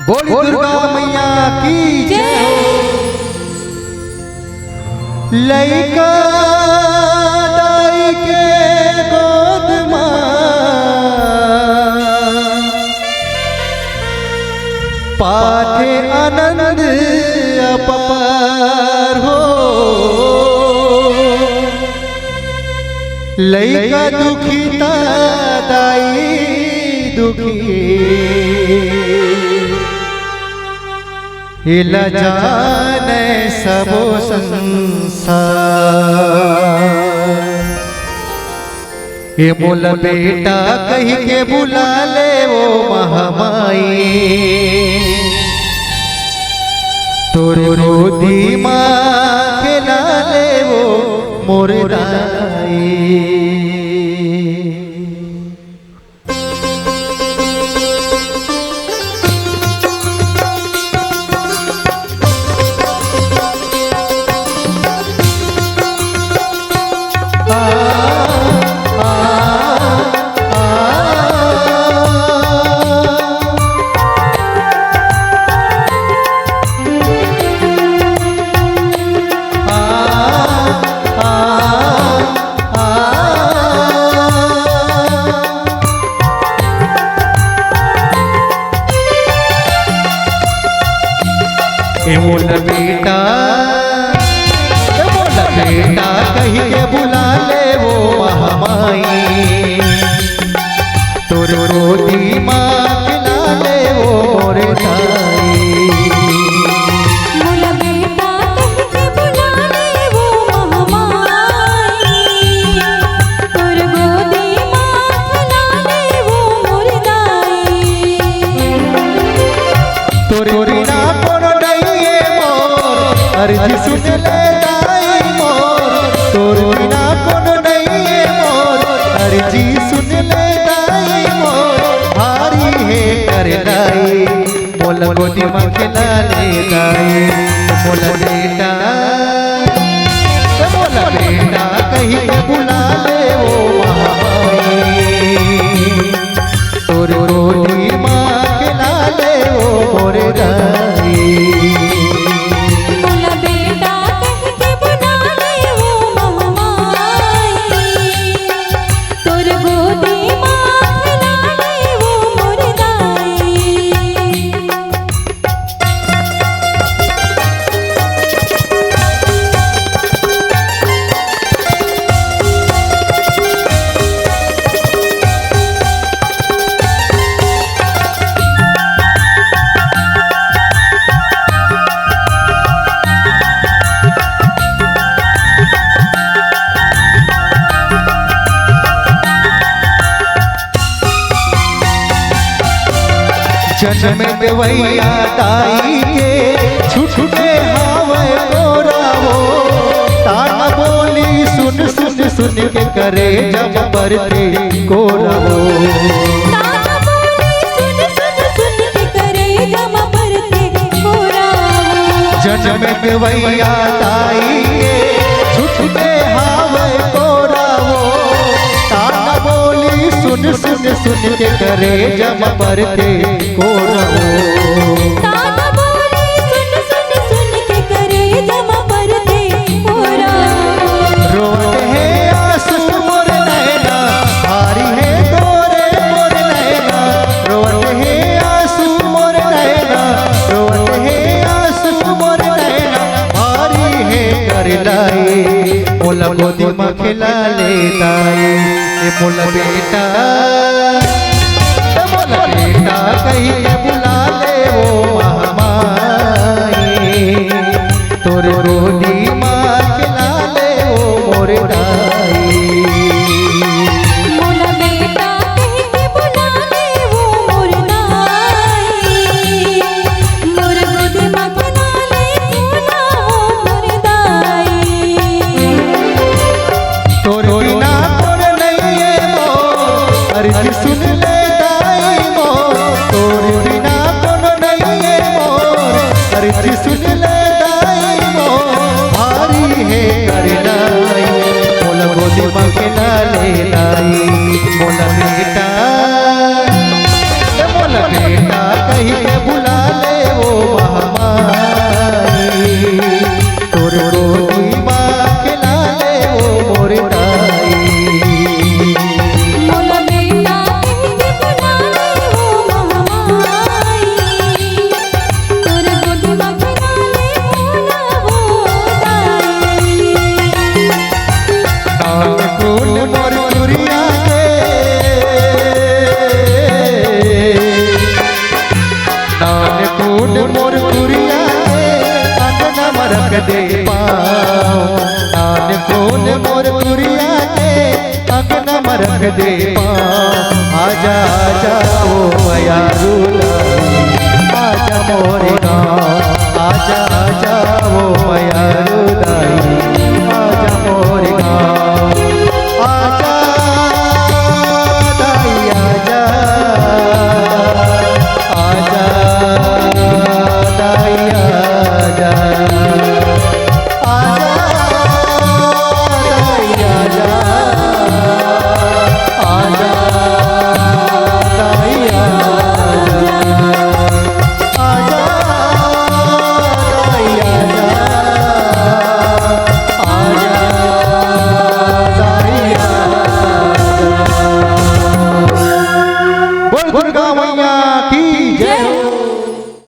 बोली दुर्गा मैया की जय हो। लइका दाई के गोद पाठे आनंद अपार हो। लइका दुखी दाई दुखी हिला जाने सबो संसार। ये मोल बेटा कही के बुला ले वो महामाई, तोरो धीमा खिला ले वो मोरे दाई। बोल बेटा कही के बुला ले वो महामाई, तोरो दिमाग खिला ले वो मोरे दाई। बोल बेटा कही के बुला ले वो महामाई, तोरो दिमाग खिला ले वो मोरे दाई। तोरे बिना अर्जी सुन ले दाई मोर, तोरे बिना कोनो नहीं है मोर। अर्जी सुन ले दाई मोर, भारी है कर दाई। मोल गोदी में खिला ले दाई। मोल बेटा कहीं के बुला ले वो महामाई, तोरे गोदी में खिला ले वो मोरे दाई। जन्म देवैया दाई के छुटके हावे तोरावो, ताना बोली सुन सुन सुन के करे जब बरते कोरावो। ताना बोली सुन सुन सुन के करे जब बरते कोरावो। जन्म देवैया दाई के छुटके हावे तोरावो, ताना बोली सुन सुन सुन के करे जब बरते कोरावो। ताना बोली सुन सुन सुन के करे जब बरते कोरावो। रोते हैं आंसू मोर नैना, भारी है तोरे मोर नैना। रोते हैं आंसू मोर नैना, रोते हैं आंसू मोर नैना। भारी है कर लाई, मोला गोदी में खिला ले दाई। मोला बेटा कहीं के बुला ले वो महामाई, तोरे रोदी माँ खिला ले वो मोरे दाई। बोल बेटा कही के बुला ले वो मोरे दाई, मोर गोदी में खिला ले वो मोरे दाई। तोरे बिना कोनो नहीं है मोर, अर्जी सुन ले दाई मोर। तोरे बिना कोनो नहीं है मोर, अर्जी सुन ले दाई मोर। भारी है कर लाई, मोल गोदी में खिला ले दाई। मोल बेटा कहीं के बुला वो महामाई तोर गोदी माँ खिला ले वो मोर ताई मोला बेटा कह के बुला ले वो महामाई तोर गोदी माँ खिला ले मोला वो दाई नान फूल मोर चुरिया के नान फूल मोर चुरिया के अंगना में रख दे पाओ नान फूल मोर चुरिया के अंगना में रख दे पाओ आजा आजा ओ मया रूला आजा मोरे गाँव आजा आजा